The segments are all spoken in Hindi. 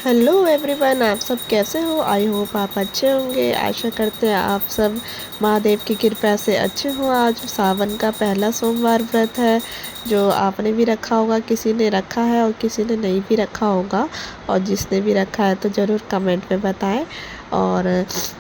हेलो एवरीवन, आप सब कैसे हो। आई होप आप अच्छे होंगे। आशा करते हैं आप सब महादेव की कृपा से अच्छे हो। आज सावन का पहला सोमवार व्रत है जो आपने भी रखा होगा, किसी ने रखा है और किसी ने नहीं भी रखा होगा। और जिसने भी रखा है तो ज़रूर कमेंट में बताएं। और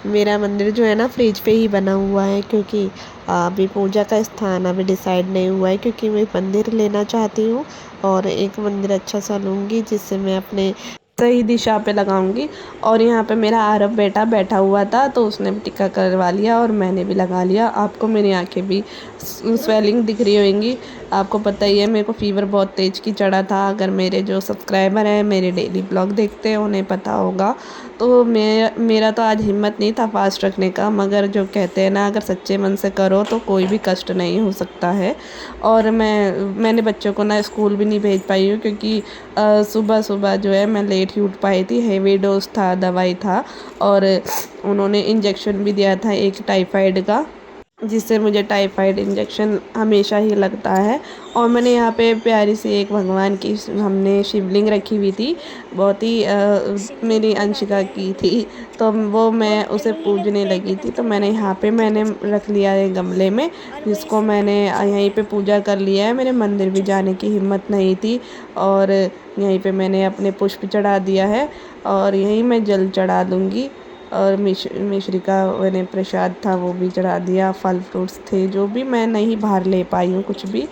मेरा मंदिर जो है ना फ्रिज पे ही बना हुआ है, क्योंकि अभी पूजा का स्थान अभी डिसाइड नहीं हुआ है, क्योंकि मैं मंदिर लेना चाहती हूँ और एक मंदिर अच्छा सा लूँगी जिससे मैं अपने सही दिशा पे लगाऊंगी। और यहाँ पे मेरा आरव बेटा बैठा हुआ था तो उसने भी टिक्का करवा लिया और मैंने भी लगा लिया। आपको मेरी आंखें भी स्वेलिंग दिख रही होंगी। आपको पता ही है मेरे को फीवर बहुत तेज की चढ़ा था। अगर मेरे जो सब्सक्राइबर हैं, मेरे डेली ब्लॉग देखते हैं, उन्हें पता होगा। तो मेरा तो आज हिम्मत नहीं था फास्ट रखने का, मगर जो कहते हैं ना, अगर सच्चे मन से करो तो कोई भी कष्ट नहीं हो सकता है। और मैंने बच्चों को ना स्कूल भी नहीं भेज पाई हूँ, क्योंकि सुबह सुबह जो है मैं लेट ही उठ पाई थी। हेवी डोज था, दवाई था, और उन्होंने इंजेक्शन भी दिया था एक टाइफाइड का, जिससे मुझे टाइफाइड इंजेक्शन हमेशा ही लगता है। और मैंने यहाँ पे प्यारी सी एक भगवान की हमने शिवलिंग रखी हुई थी, बहुत ही मेरी अंशिका की थी, तो वो मैं उसे पूजने लगी थी। तो मैंने रख लिया है गमले में, जिसको मैंने यहीं पे पूजा कर लिया है। मेरे मंदिर भी जाने की हिम्मत नहीं थी, और यहीं पे मैंने अपने पुष्प चढ़ा दिया है और यहीं मैं जल चढ़ा दूँगी। और मिश्री का मैंने प्रसाद था वो भी चढ़ा दिया। फल फ्रूट्स थे जो भी मैं नहीं बाहर ले पाई हूँ कुछ भी,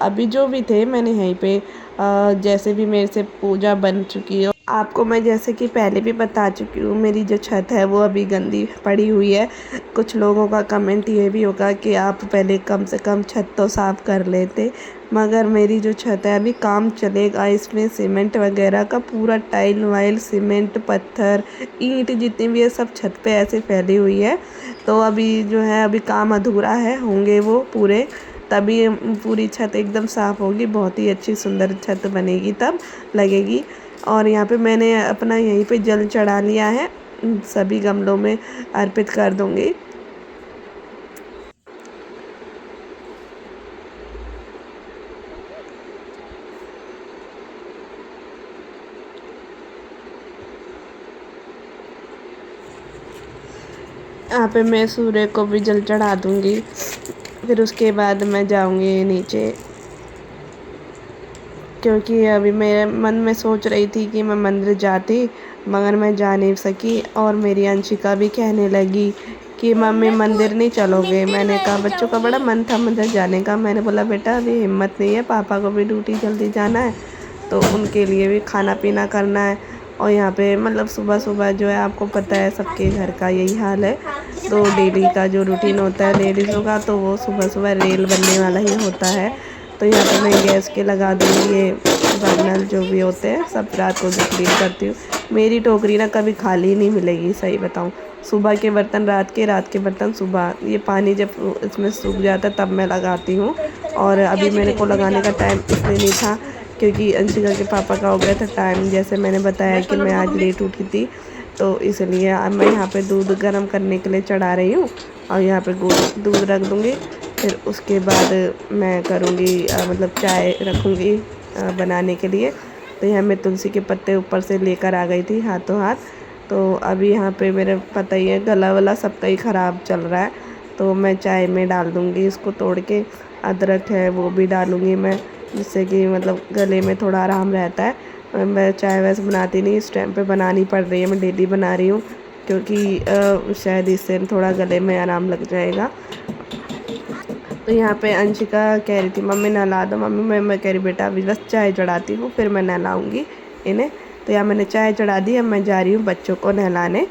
अभी जो भी थे मैंने यहीं पे जैसे भी मेरे से पूजा बन चुकी है। आपको मैं जैसे कि पहले भी बता चुकी हूँ, मेरी जो छत है वो अभी गंदी पड़ी हुई है। कुछ लोगों का कमेंट ये भी होगा कि आप पहले कम से कम छत तो साफ़ कर लेते, मगर मेरी जो छत है अभी काम चलेगा इसमें। सीमेंट वगैरह का पूरा टाइल वाइल, सीमेंट, पत्थर, ईंट जितनी भी है सब छत पे ऐसे फैली हुई है। तो अभी जो है अभी काम अधूरा है, होंगे वो पूरे, तभी पूरी छत एकदम साफ़ होगी। बहुत ही अच्छी सुंदर छत बनेगी तब लगेगी। और यहाँ पे मैंने अपना यहीं पे जल चढ़ा लिया है, सभी गमलों में अर्पित कर दूँगी। यहाँ पे मैं सूर्य को भी जल चढ़ा दूँगी। फिर उसके बाद मैं जाऊँगी नीचे, क्योंकि अभी मेरे मन में सोच रही थी कि मैं मंदिर जाती, मगर मैं जा नहीं सकी। और मेरी अंशिका भी कहने लगी कि मम्मी मंदिर नहीं चलोगे। मैंने कहा बच्चों का बड़ा मन था मंदिर जाने का। मैंने बोला बेटा अभी हिम्मत नहीं है, पापा को भी ड्यूटी जल्दी जाना है, तो उनके लिए भी खाना पीना करना है। और यहाँ पे मतलब सुबह सुबह जो है, आपको पता है सबके घर का यही हाल है। तो डेली का जो रूटीन होता है लेडीज़ों का, तो वो सुबह सुबह रेल बनने वाला ही होता है। तो यहाँ पे मैं गैस के लगा दूँगी ये बर्नल जो भी होते हैं, सब रात को क्लीन करती हूँ। मेरी टोकरी ना कभी खाली नहीं मिलेगी, सही बताऊँ। सुबह के बर्तन रात के, रात के बर्तन सुबह। ये पानी जब इसमें सूख जाता है तब मैं लगाती हूँ। और अभी मेरे को लगाने का टाइम इसलिए नहीं था क्योंकि अंशिका के पापा का हो गया था टाइम। जैसे मैंने बताया कि मैं आज लेट उठी थी, तो इसलिए अब मैं यहाँ पे दूध गर्म करने के लिए चढ़ा रही हूँ। और यहाँ पे दूध रख दूँगी। फिर उसके बाद मैं करूँगी मतलब चाय रखूँगी बनाने के लिए। तो यहाँ मैं तुलसी के पत्ते ऊपर से लेकर आ गई थी हाथों हाथ। तो अभी यहाँ पे मेरे पता ही है गला वाला सबका ही ख़राब चल रहा है, तो मैं चाय में डाल दूँगी इसको तोड़ के। अदरक है वो भी डालूँगी मैं, जिससे कि मतलब गले में थोड़ा आराम रहता है। मैं चाय वैसे बनाती नहीं, इस टाइम पे बनानी पड़ रही है, मैं डेली बना रही हूँ, क्योंकि शायद इससे थोड़ा गले में आराम लग जाएगा। तो यहाँ पे अंशिका कह रही थी मम्मी नहला दो मम्मी। मैं कह रही बेटा अभी बस चाय चढ़ाती हूँ फिर मैं नहलाऊँगी इन्हें। तो यहाँ मैंने चाय चढ़ा दी, अब मैं जा रही हूँ बच्चों को नहलाने।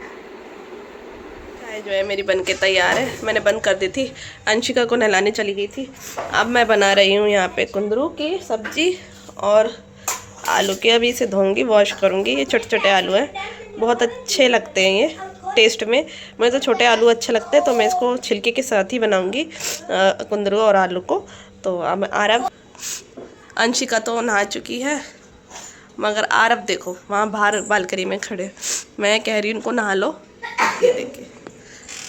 चाय जो है मेरी बन के तैयार है, मैंने बंद कर दी थी, अंशिका को नहलाने चली गई थी। अब मैं बना रही हूँ यहाँ पे कुंदरू की सब्जी और आलू के। अभी इसे धोऊंगी, वॉश करूँगी। ये छोटे छोटे आलू हैं, बहुत अच्छे लगते हैं ये टेस्ट में। मुझे तो छोटे आलू अच्छे लगते हैं, तो मैं इसको छिलके के साथ ही बनाऊंगी कुंदरू और आलू को। तो अब आरव, अंशिका तो नहा चुकी है, मगर आरव देखो वहाँ बाहर बालकनी में खड़े। मैं कह रही हूँ उनको नहा लो, ये देखिए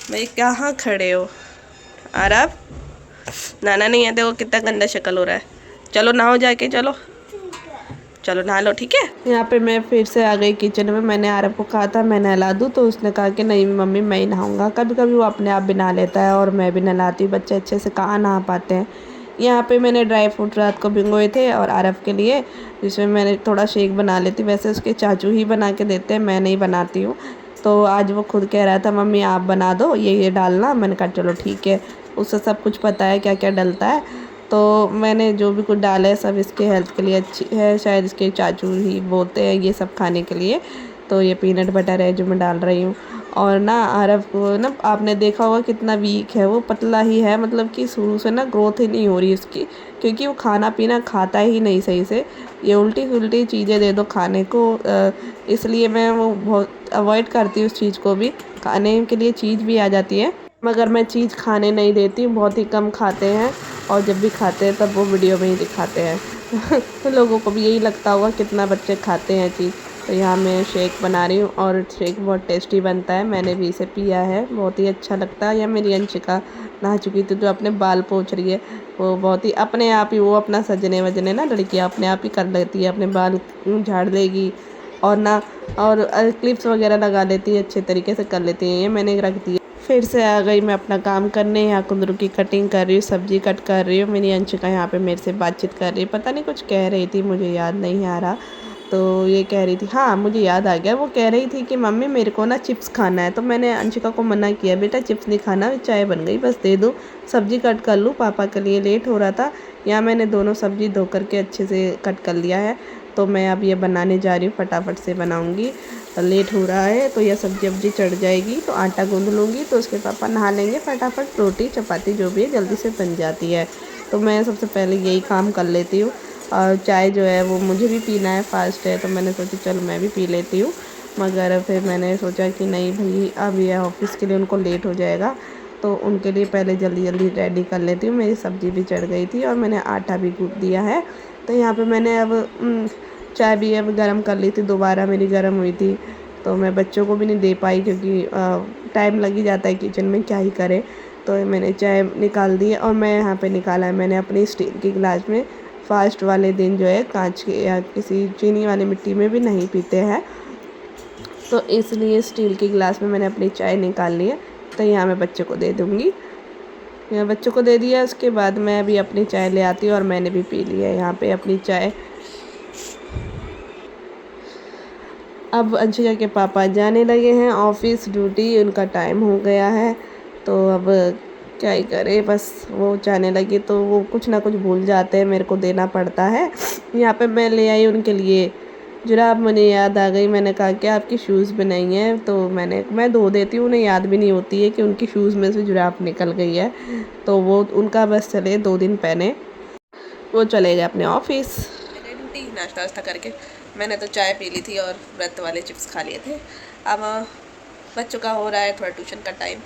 भाई कहाँ खड़े हो। आरव नहाना नहीं है, देखो कितना गंदा शक्ल हो रहा है। चलो नहाओ जाके, चलो चलो नहा लो, ठीक है। यहाँ पे मैं फिर से आ गई किचन में। मैंने आरब को कहा था मैं नहला दूँ, तो उसने कहा कि नहीं मम्मी मैं ही नहाऊँगा। कभी कभी वो अपने आप भी नहा लेता है और मैं भी नहलाती हूँ, बच्चे अच्छे से कहाँ नहा पाते हैं। यहाँ पे मैंने ड्राई फ्रूट रात को भिगोए थे और आरब के लिए, जिसमें मैंने थोड़ा शेक बना लेती। वैसे उसके चाचू ही बना के देते हैं, मैं नहीं बनाती हूँ। तो आज वो खुद कह रहा था मम्मी आप बना दो, ये डालना। मैंने कहा चलो ठीक है, उससे सब कुछ पता है क्या क्या डलता है। तो मैंने जो भी कुछ डाला है सब इसके हेल्थ के लिए अच्छी है, शायद इसके चाचू ही बोलते हैं ये सब खाने के लिए। तो ये पीनट बटर है जो मैं डाल रही हूँ। और ना आरव को ना आपने देखा होगा कितना वीक है, वो पतला ही है, मतलब कि शुरू से ना ग्रोथ ही नहीं हो रही उसकी, क्योंकि वो खाना पीना खाता ही नहीं सही से। ये उल्टी उल्टी चीज़ें दे दो खाने को, इसलिए मैं वो बहुत अवॉइड करती हूँ उस चीज़ को भी। खाने के लिए चीज़ भी आ जाती है, मगर मैं चीज़ खाने नहीं देती हूँ, बहुत ही कम खाते हैं। और जब भी खाते हैं तब वो वीडियो में ही दिखाते हैं तो लोगों को भी यही लगता होगा कितना बच्चे खाते हैं चीज़। तो यहाँ मैं शेक बना रही हूँ और शेक बहुत टेस्टी बनता है, मैंने भी इसे पिया है, बहुत ही अच्छा लगता है। या मेरी अंशिका नहा चुकी थी जो अपने बाल पोंछ रही है, वो बहुत ही अपने आप ही, वो अपना सजने वजने ना लड़कियाँ अपने आप ही कर लेती है, अपने बाल झाड़ लेगी और ना और क्लिप्स वगैरह लगा लेती है, अच्छे तरीके से कर लेती है। ये मैंने रख दिया। फिर से आ गई मैं अपना काम करने। यहाँ कुंदरू की कटिंग कर रही हूँ, सब्जी कट कर रही हूँ। मेरी अंशिका यहाँ पे मेरे से बातचीत कर रही है, पता नहीं कुछ कह रही थी, मुझे याद नहीं आ रहा। तो ये कह रही थी, हाँ मुझे याद आ गया, वो कह रही थी कि मम्मी मेरे को ना चिप्स खाना है। तो मैंने अंशिका को मना किया, बेटा चिप्स नहीं खाना, चाय बन गई बस दे दो, सब्जी कट कर लूँ, पापा के लिए लेट हो रहा था। यहाँ मैंने दोनों सब्जी धो करके अच्छे से कट कर लिया है। तो मैं अब ये बनाने जा रही हूँ, फटाफट से बनाऊँगी, लेट हो रहा है। तो यह सब्जी वब्जी चढ़ जाएगी तो आटा गूँध लूँगी, तो उसके पापा नहा लेंगे, फटाफट रोटी चपाती जो भी है जल्दी से बन जाती है। तो मैं सबसे पहले यही काम कर लेती हूँ। और चाय जो है वो मुझे भी पीना है, फास्ट है, तो मैंने सोचा चल मैं भी पी लेती हूँ। मगर फिर मैंने सोचा कि नहीं भाई अब ये ऑफिस के लिए उनको लेट हो जाएगा, तो उनके लिए पहले जल्दी जल्दी रेडी कर लेती हूँ। मेरी सब्ज़ी भी चढ़ गई थी और मैंने आटा भी गूँथ दिया है। तो यहाँ पे मैंने अब चाय भी अब गर्म कर ली थी, दोबारा मेरी गर्म हुई थी। तो मैं बच्चों को भी नहीं दे पाई क्योंकि टाइम लग ही जाता है किचन में, क्या ही करे। तो मैंने चाय निकाल दी और मैं यहाँ पे निकाला है मैंने अपनी स्टील की गिलास में। फास्ट वाले दिन जो है कांच के या किसी चीनी वाली मिट्टी में भी नहीं पीते हैं, तो इसलिए स्टील की गिलास में मैंने अपनी चाय निकाल ली है। तो यहाँ मैं बच्चों को दे दूँगी, यहाँ बच्चों को दे दिया। उसके बाद मैं अभी अपनी चाय ले आती हूँ और मैंने भी पी ली है यहाँ पे अपनी चाय। अब अंशिका के पापा जाने लगे हैं ऑफिस, ड्यूटी उनका टाइम हो गया है। तो अब क्या ही करे, बस वो जाने लगे तो वो कुछ ना कुछ भूल जाते हैं, मेरे को देना पड़ता है। यहाँ पे मैं ले आई उनके लिए जुराब, मुझे याद आ गई, मैंने कहा कि आपकी शूज़ भी नहीं है, तो मैं धो देती हूँ, उन्हें याद भी नहीं होती है कि उनकी शूज़ में से जुराब निकल गई है। तो वो उनका बस चले 2 दिन पहने वो चले गए अपने ऑफिस। ड्यूटी नाश्ता वास्ता करके मैंने तो चाय पी ली थी और व्रत वाले चिप्स खा लिए थे। अब बच्चों का हो रहा है थोड़ा ट्यूशन का टाइम,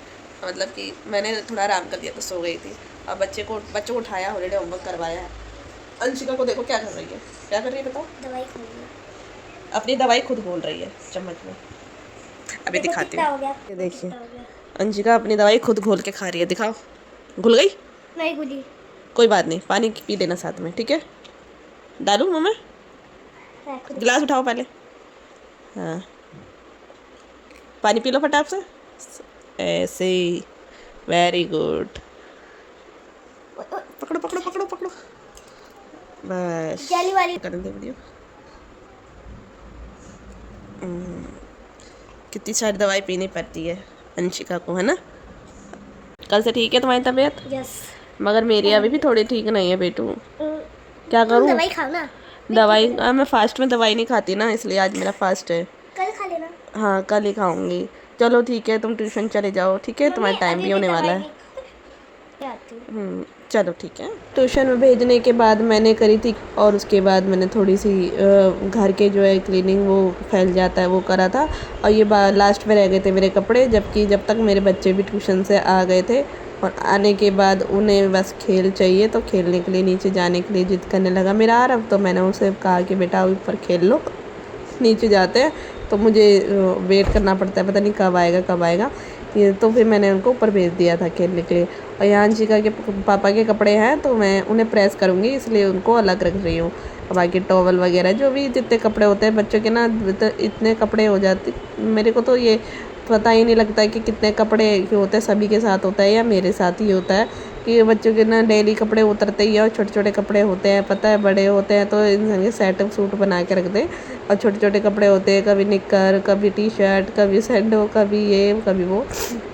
मतलब कि मैंने थोड़ा आराम कर लिया तो सो गई थी। अब बच्चों को उठाया, हॉलीडे होमवर्क करवाया है। अंशिका को देखो क्या कर रही है, क्या कर रही है बताओ, दवाई खा रही है, अपनी दवाई खुद घोल रही है चम्मच में। अभी दिखाती हूँ, ये देखिए अंशिका अपनी दवाई खुद घोल के खा रही है, दिखाओ। घुल गई? नहीं घुली। कोई बात नहीं, पानी पी लेना साथ में, ठीक है। डालूँ मुँह में? गिलास उठाओ पहले, हाँ पानी पी लो फटाक से, ऐसे ही, वेरी गुड। पकड़ो पकड़ो पकड़ो पकड़ो, बस करने दे वीडियो। कितनी सारी दवाई पीनी पड़ती है अंशिका को, है ना। कल से ठीक है तुम्हारी तबीयत? यस। मगर मेरी अभी भी थोड़ी ठीक नहीं है बेटू, क्या करूँ? दवाई खाओ ना। दवाई मैं फास्ट में दवाई नहीं खाती ना, इसलिए आज मेरा फास्ट है। कल खा लेना। हाँ कल ही खाऊंगी। चलो ठीक है, तुम ट्यूशन चले जाओ, ठीक है, तुम्हारा टाइम भी होने वाला है। चलो ठीक है। ट्यूशन में भेजने के बाद मैंने करी थी और उसके बाद मैंने थोड़ी सी घर के जो है क्लीनिंग, वो फैल जाता है, वो करा था। और ये लास्ट में रह गए थे मेरे कपड़े, जबकि जब तक मेरे बच्चे भी ट्यूशन से आ गए थे और आने के बाद उन्हें बस खेल चाहिए, तो खेलने के लिए नीचे जाने के लिए जिद करने लगा मेरा आरव। तो मैंने उनसे कहा कि बेटा ऊपर खेल लो, नीचे जाते हैं। तो मुझे वेट करना पड़ता है, पता नहीं कब आएगा कब आएगा। ये तो फिर मैंने उनको ऊपर भेज दिया था खेलने के लिए। और यहाँ अंशिका के पापा के कपड़े हैं तो मैं उन्हें प्रेस करूँगी, इसलिए उनको अलग रख रही हूँ। बाकी टॉवल वगैरह जो भी जितने कपड़े होते हैं बच्चों के ना, इतने कपड़े हो जाते, मेरे को तो ये पता ही नहीं लगता है कि कितने कपड़े होते हैं, सभी के साथ होता है या मेरे साथ ही होता है कि बच्चों के ना डेली कपड़े उतरते ही है और छोटे छोटे कपड़े होते हैं, पता है बड़े होते हैं तो इंसान के सेट सूट बना के रख दें, और छोटे छोटे कपड़े होते हैं, कभी निक्कर, कभी टी शर्ट, कभी सैंडो, कभी ये कभी वो।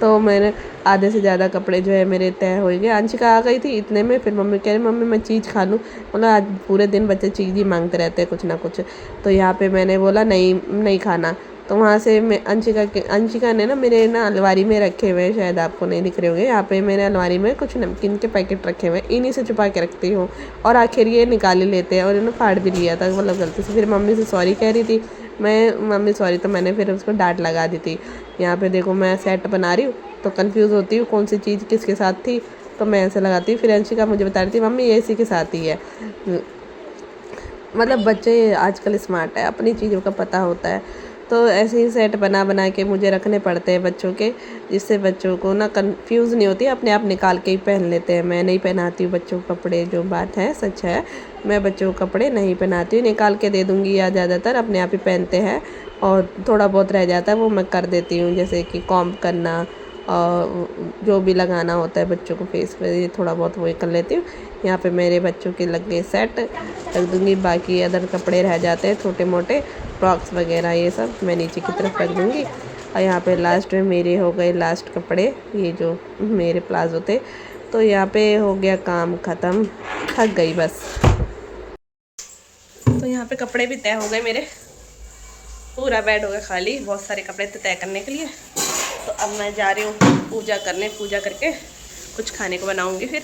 तो मैंने आधे से ज़्यादा कपड़े जो है मेरे तय हो गए। अंशिका आ गई थी इतने में, फिर मम्मी कह रही मम्मी मैं चीज़ खा लूँ, मतलब आज पूरे दिन बच्चे चीज़ ही मांगते रहते हैं कुछ ना कुछ। तो यहाँ पे मैंने बोला नहीं नहीं खाना। तो वहाँ से मैं अंशिका ने ना मेरे ना अलमारी में रखे हुए हैं, शायद आपको नहीं दिख रहे होंगे, यहाँ पे मेरे अलमारी में कुछ नमकीन के पैकेट रखे हुए हैं, इन्हीं से छुपा के रखती हूँ। और आखिर ये निकाल ही लेते हैं, और इन्होंने फाड़ भी लिया था मतलब गलती से। फिर मम्मी से सॉरी कह रही थी मैं, मम्मी सॉरी, तो मैंने फिर उसको डांट लगा दी थी। यहाँ पे देखो मैं सेट बना रही हूँ तो कंफ्यूज होती हूँ कौन सी चीज़ किसके साथ थी, तो मैं ऐसे लगाती हूँ। फिर अंशिका मुझे बता रही थी मम्मी ये इसी के साथ ही है। मतलब बच्चे आजकल स्मार्ट है, अपनी चीज़ों का पता होता है। तो ऐसे ही सेट बना बना के मुझे रखने पड़ते हैं बच्चों के, जिससे बच्चों को ना कंफ्यूज नहीं होती, अपने आप निकाल के ही पहन लेते हैं। मैं नहीं पहनाती हूँ बच्चों को कपड़े, जो बात है सच है, मैं बच्चों को कपड़े नहीं पहनाती हूँ, निकाल के दे दूँगी या ज़्यादातर अपने आप ही पहनते हैं। और थोड़ा बहुत रह जाता है वो मैं कर देती हूँ, जैसे कि कॉम्ब करना और जो भी लगाना होता है बच्चों को फेस पे, ये थोड़ा बहुत वही कर लेती हूँ। यहाँ पे मेरे बच्चों के लग गए सेट, रख दूँगी। बाकी अदर कपड़े रह जाते हैं छोटे मोटे फ्रॉक्स वगैरह, ये सब मैं नीचे की तरफ रख दूँगी। और यहाँ पे लास्ट में मेरे हो गए लास्ट कपड़े, ये जो मेरे प्लाजो थे। तो यहाँ पे हो गया काम ख़त्म, थक गई बस। तो यहाँ पे कपड़े भी तय हो गए मेरे, पूरा बेड हो गया खाली, बहुत सारे कपड़े थे तय करने के लिए। तो अब मैं जा रही हूँ पूजा करने, पूजा करके कुछ खाने को बनाऊँगी। फिर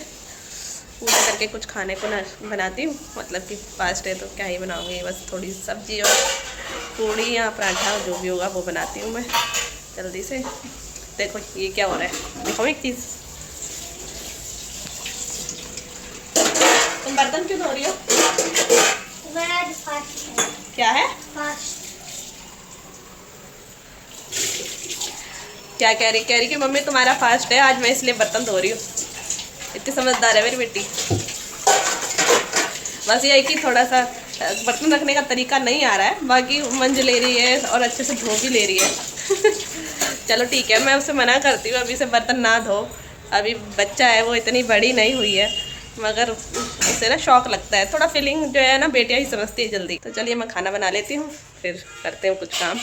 पूजा करके कुछ खाने को ना बनाती हूँ, मतलब कि फास्ट है तो क्या ही बनाऊँगी, बस थोड़ी सब्जी और पूड़ी या पराठा जो भी होगा वो बनाती हूँ मैं जल्दी से। देखो ये क्या हो रहा है, देखो एक चीज़, तुम बर्तन क्यों धो रही हो? क्या है? क्या कह रही कि मम्मी तुम्हारा फास्ट है आज, मैं इसलिए बर्तन धो रही हूँ। इतनी समझदार है मेरी बेटी। बस यही कि थोड़ा सा बर्तन रखने का तरीका नहीं आ रहा है, बाकी मंज ले रही है और अच्छे से धो भी ले रही है। चलो ठीक है, मैं उसे मना करती हूँ अभी से बर्तन ना धो, अभी बच्चा है वो इतनी बड़ी नहीं हुई है, मगर उसे ना शौक लगता है थोड़ा, फीलिंग जो है ना बेटियाँ ही समझती है जल्दी। तो चलिए मैं खाना बना लेती हूँ, फिर करते हैं कुछ काम।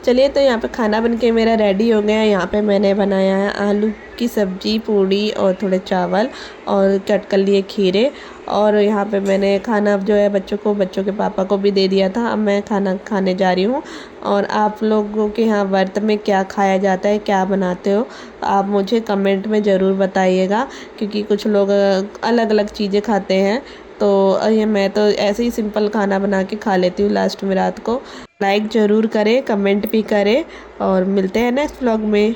चलिए तो यहाँ पे खाना बनके मेरा रेडी हो गया है। यहाँ पे मैंने बनाया है आलू की सब्ज़ी, पूड़ी और थोड़े चावल, और कट कर लिए खीरे। और यहाँ पे मैंने खाना जो है बच्चों के पापा को भी दे दिया था। अब मैं खाना खाने जा रही हूँ। और आप लोगों के यहाँ व्रत में क्या खाया जाता है, क्या बनाते हो, आप मुझे कमेंट में ज़रूर बताइएगा, क्योंकि कुछ लोग अलग अलग चीज़ें खाते हैं। तो ये मैं तो ऐसे ही सिंपल खाना बना के खा लेती हूँ लास्ट में रात को। लाइक ज़रूर करें, कमेंट भी करें, और मिलते हैं नेक्स्ट व्लॉग में।